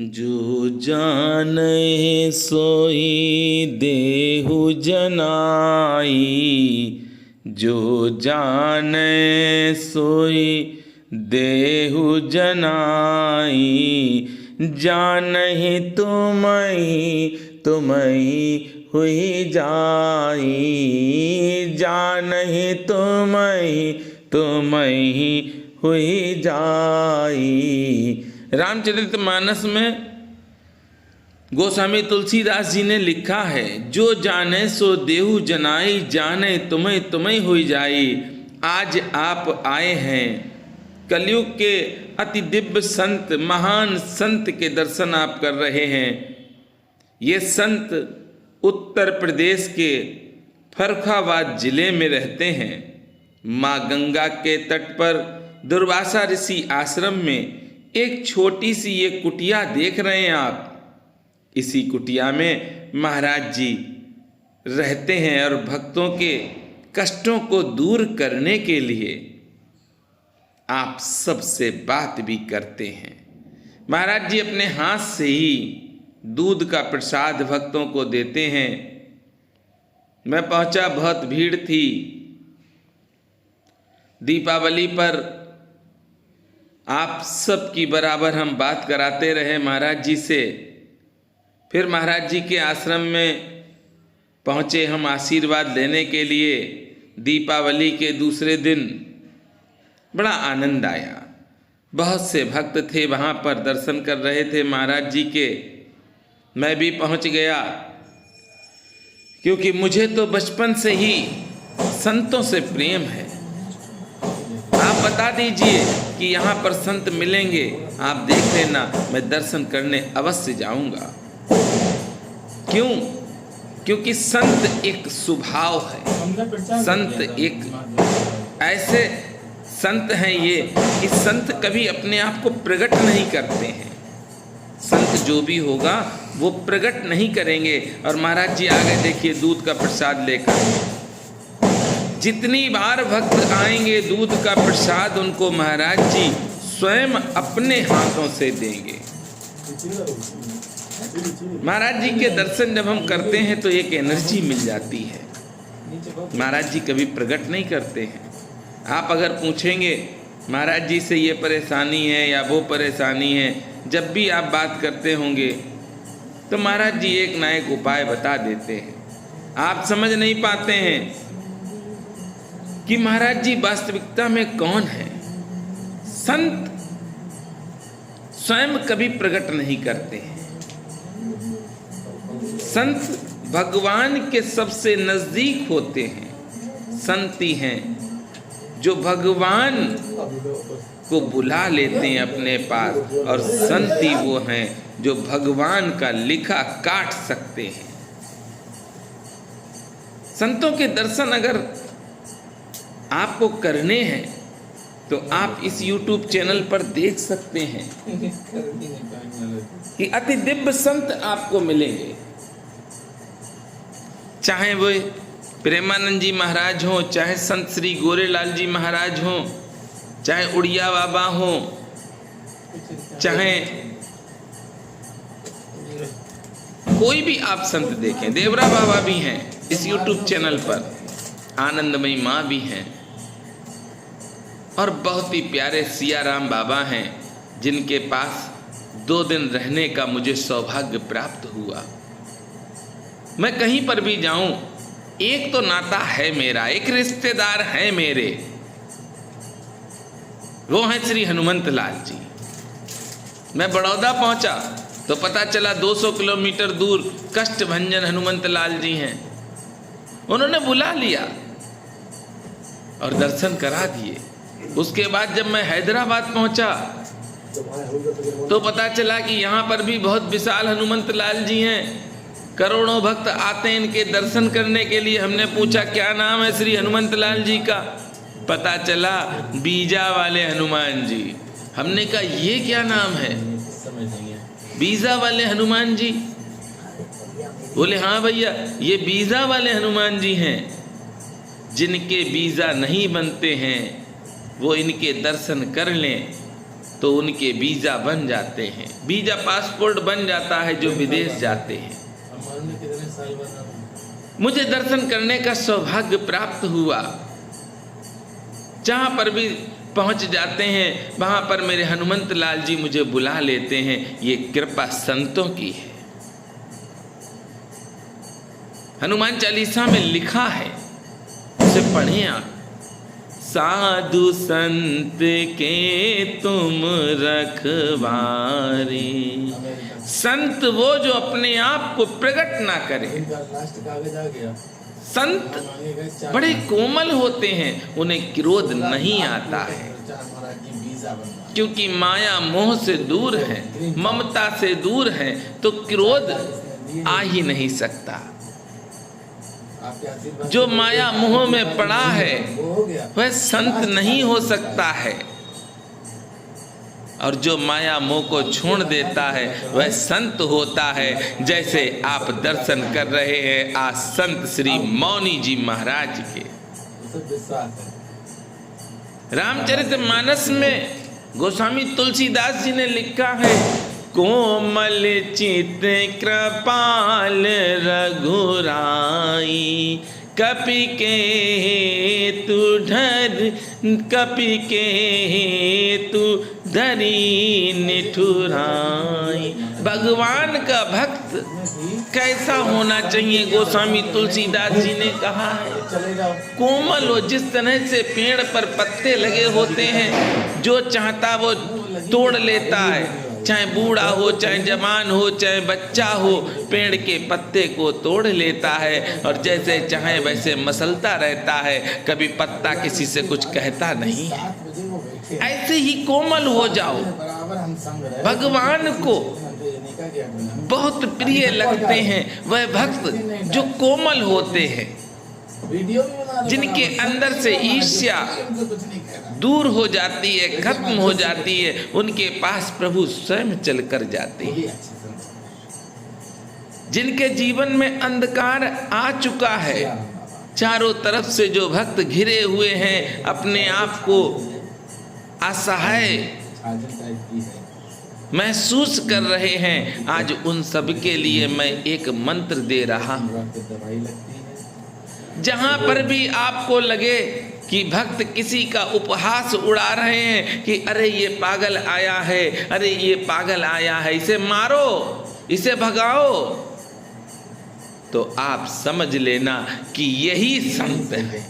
जो जाने सोई देहु जनाई, जो जाने सोई देहु जनाई, जानहि तुमहि तुमहि हुई जाई, जानहि तुमहि तुमहि हुई जाई। रामचरितमानस में गोस्वामी तुलसीदास जी ने लिखा है, जो जाने सो देहु जनाई, जाने तुम्हें तुम्हें हुई जाई। आज आप आए हैं कलयुग के अति दिव्य संत, महान संत के दर्शन आप कर रहे हैं। ये संत उत्तर प्रदेश के फर्रुखाबाद जिले में रहते हैं। माँ गंगा के तट पर दुर्वासा ऋषि आश्रम में एक छोटी सी ये कुटिया देख रहे हैं आप। इसी कुटिया में महाराज जी रहते हैं और भक्तों के कष्टों को दूर करने के लिए आप सबसे बात भी करते हैं। महाराज जी अपने हाथ से ही दूध का प्रसाद भक्तों को देते हैं। मैं पहुंचा, बहुत भीड़ थी। दीपावली पर आप सब की बराबर हम बात कराते रहे महाराज जी से। फिर महाराज जी के आश्रम में पहुँचे हम आशीर्वाद लेने के लिए। दीपावली के दूसरे दिन बड़ा आनंद आया। बहुत से भक्त थे वहाँ पर, दर्शन कर रहे थे महाराज जी के। मैं भी पहुँच गया, क्योंकि मुझे तो बचपन से ही संतों से प्रेम है। आप बता दीजिए कि यहाँ पर संत मिलेंगे, आप देख लेना, मैं दर्शन करने अवश्य जाऊंगा। क्यों? क्योंकि संत एक स्वभाव है। संत एक ऐसे संत हैं ये कि संत कभी अपने आप को प्रकट नहीं करते हैं। संत जो भी होगा वो प्रकट नहीं करेंगे। और महाराज जी आ गए, देखिए दूध का प्रसाद लेकर। जितनी बार भक्त आएंगे दूध का प्रसाद उनको महाराज जी स्वयं अपने हाथों से देंगे। महाराज जी के दर्शन जब हम करते हैं तो एक एनर्जी मिल जाती है। महाराज जी कभी प्रकट नहीं करते हैं। आप अगर पूछेंगे महाराज जी से ये परेशानी है या वो परेशानी है, जब भी आप बात करते होंगे तो महाराज जी एक ना एक उपाय बता देते हैं। आप समझ नहीं पाते हैं कि महाराज जी वास्तविकता में कौन है। संत स्वयं कभी प्रकट नहीं करते हैं। संत भगवान के सबसे नजदीक होते हैं। संती हैं जो भगवान को बुला लेते हैं अपने पास, और संती वो हैं जो भगवान का लिखा काट सकते हैं। संतों के दर्शन अगर आपको करने हैं तो आप इस YouTube चैनल पर देख सकते हैं कि अति दिव्य संत आपको मिलेंगे। चाहे वो प्रेमानंद जी महाराज हों, चाहे संत श्री गोरेलाल जी महाराज हों, चाहे उड़िया बाबा हों, चाहे कोई भी आप संत देखें। देवरा बाबा भी हैं इस YouTube चैनल पर, आनंदमयी माँ भी हैं, और बहुत ही प्यारे सियाराम बाबा हैं जिनके पास 2 दिन रहने का मुझे सौभाग्य प्राप्त हुआ। मैं कहीं पर भी जाऊं, एक तो नाता है मेरा, एक रिश्तेदार है मेरे, वो हैं श्री हनुमंत लाल जी। मैं बड़ौदा पहुंचा तो पता चला 200 किलोमीटर दूर कष्टभंजन हनुमंत लाल जी हैं। उन्होंने बुला लिया और दर्शन करा दिए। उसके बाद जब मैं हैदराबाद पहुंचा तो पता चला कि यहाँ पर भी बहुत विशाल हनुमंत लाल जी हैं। करोड़ों भक्त आते हैं इनके दर्शन करने के लिए। हमने पूछा क्या नाम है श्री हनुमंत लाल जी का, पता चला बीजा वाले हनुमान जी। हमने कहा ये क्या नाम है, बीजा वाले हनुमान जी? बोले हाँ भैया, ये बीजा वाले हनुमान जी हैं। जिनके बीजा नहीं बनते हैं वो इनके दर्शन कर लें तो उनके वीज़ा बन जाते हैं, वीज़ा पासपोर्ट बन जाता है जो विदेश जाते हैं। मुझे दर्शन करने का सौभाग्य प्राप्त हुआ। जहाँ पर भी पहुँच जाते हैं वहाँ पर मेरे हनुमंत लाल जी मुझे बुला लेते हैं। ये कृपा संतों की है। हनुमान चालीसा में लिखा है, उसे पढ़ें आप। साधु संत के तुम रखवारे। संत वो जो अपने आप को प्रकट ना करे। संत बड़े कोमल होते हैं, उन्हें क्रोध नहीं आता है, क्योंकि माया मोह से दूर है, ममता से दूर है, तो क्रोध आ ही नहीं सकता। जो माया मोह में पड़ा है वह संत नहीं हो सकता है, और जो माया मोह को छोड़ देता है वह संत होता है। जैसे आप दर्शन कर रहे हैं आज संत श्री मौनी जी महाराज के। रामचरितमानस में गोस्वामी तुलसीदास जी ने लिखा है, कोमल चित कृपाल रघुराई, कपि के हेतु धरी निठुराई। भगवान का भक्त कैसा होना चाहिए? गोस्वामी तुलसीदास जी ने कहा है, कोमल हो, जिस तरह से पेड़ पर पत्ते लगे होते हैं, जो चाहता वो तोड़ लेता है, चाहे बूढ़ा हो, चाहे जवान हो, चाहे बच्चा हो, पेड़ के पत्ते को तोड़ लेता है और जैसे चाहे वैसे मसलता रहता है, कभी पत्ता किसी से कुछ कहता नहीं है। ऐसे ही कोमल हो जाओ। भगवान को बहुत प्रिय लगते हैं वह भक्त जो कोमल होते हैं, जिनके अंदर से ईर्ष्या दूर हो जाती है, खत्म हो जाती है, उनके पास प्रभु स्वयं चल कर जाते हैं। जिनके जीवन में अंधकार आ चुका है, चारों तरफ से जो भक्त घिरे हुए हैं, अपने आप को असहाय महसूस कर रहे हैं, आज उन सब के लिए मैं एक मंत्र दे रहा हूँ। जहाँ पर भी आपको लगे कि भक्त किसी का उपहास उड़ा रहे हैं कि अरे ये पागल आया है, अरे ये पागल आया है, इसे मारो, इसे भगाओ, तो आप समझ लेना कि यही संत है,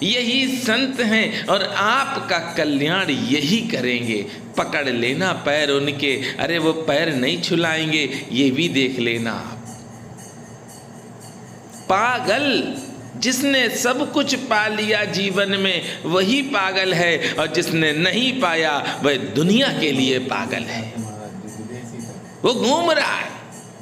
यही संत हैं और आपका कल्याण यही करेंगे। पकड़ लेना पैर उनके, अरे वो पैर नहीं छुलाएंगे, ये भी देख लेना आप। पागल जिसने सब कुछ पा लिया जीवन में वही पागल है, और जिसने नहीं पाया वह दुनिया के लिए पागल है। वो घूम रहा है,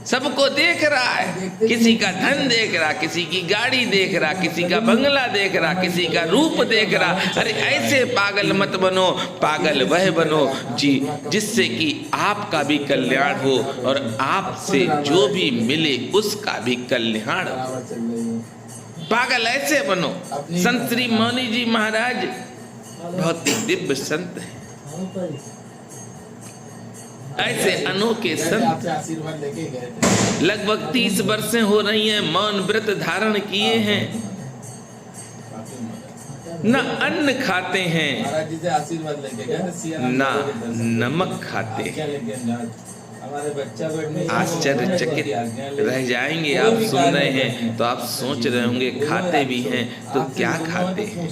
सबको देख रहा है, किसी का धन देख रहा, किसी की गाड़ी देख रहा, किसी का बंगला देख रहा, किसी का रूप देख रहा। अरे ऐसे पागल मत बनो, पागल वह बनो जी जिससे कि आपका भी कल्याण हो और आपसे जो भी मिले उसका भी कल्याण हो। पागल ऐसे बनो। संत श्री मौनी जी महाराज बहुत ही दिव्य संत हैं, ऐसे अनोखे संत। लगभग 30 वर्षें हो रही हैं मौन व्रत धारण किए हैं, न अन्न खाते हैं न नमक खाते हैं। आश्चर्यचकित रह जाएंगे आप सुन रहे हैं तो आप सोच रहे होंगे खाते भी हैं तो क्या खाते हैं।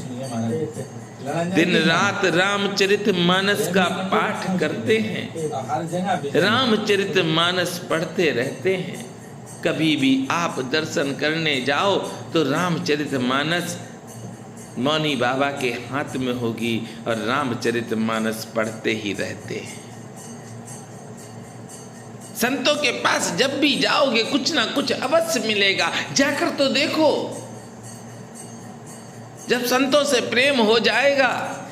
दिन रात रामचरितमानस का पाठ करते हैं, रामचरितमानस पढ़ते रहते हैं। कभी भी आप दर्शन करने जाओ तो रामचरितमानस मौनी बाबा के हाथ में होगी और रामचरितमानस पढ़ते ही रहते हैं। संतों के पास जब भी जाओगे कुछ ना कुछ अवश्य मिलेगा, जाकर तो देखो। जब संतों से प्रेम हो जाएगा,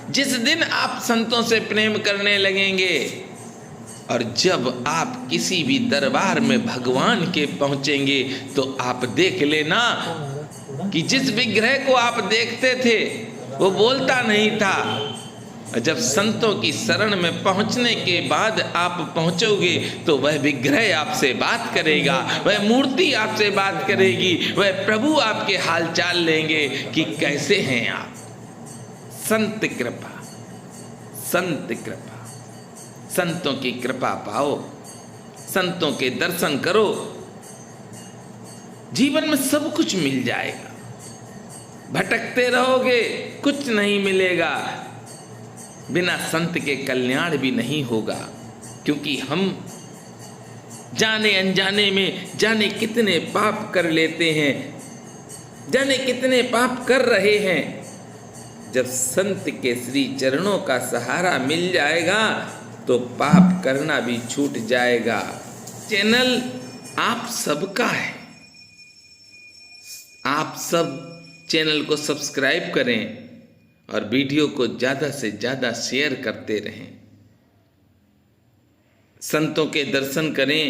जिस दिन आप संतों से प्रेम करने लगेंगे और जब आप किसी भी दरबार में भगवान के पहुंचेंगे तो आप देख लेना कि जिस विग्रह को आप देखते थे वो बोलता नहीं था, और जब संतों की शरण में पहुंचने के बाद आप पहुंचोगे तो वह विग्रह आपसे बात करेगा, वह मूर्ति आपसे बात करेगी, वह प्रभु आपके हालचाल लेंगे कि कैसे हैं आप। संत कृपा, संत कृपा, संतों की कृपा पाओ, संतों के दर्शन करो, जीवन में सब कुछ मिल जाएगा। भटकते रहोगे कुछ नहीं मिलेगा, बिना संत के कल्याण भी नहीं होगा, क्योंकि हम जाने अनजाने में जाने कितने पाप कर लेते हैं, जाने कितने पाप कर रहे हैं। जब संत के श्री चरणों का सहारा मिल जाएगा तो पाप करना भी छूट जाएगा। चैनल आप सबका है, आप सब चैनल को सब्सक्राइब करें और वीडियो को ज़्यादा से ज़्यादा शेयर करते रहें। संतों के दर्शन करें,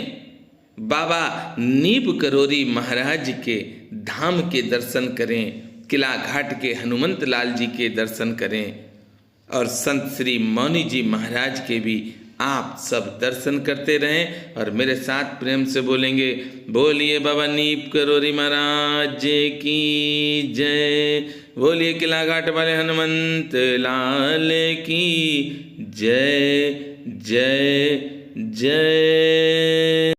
बाबा नीब करोरी महाराज के धाम के दर्शन करें, किला घाट के हनुमंत लाल जी के दर्शन करें, और संत श्री मौनी जी महाराज के भी आप सब दर्शन करते रहें। और मेरे साथ प्रेम से बोलेंगे, बोलिए बाबा नीब करोरी महाराज की जय, बोलिए किला घाट वाले हनुमंत लाल की जय जय जय।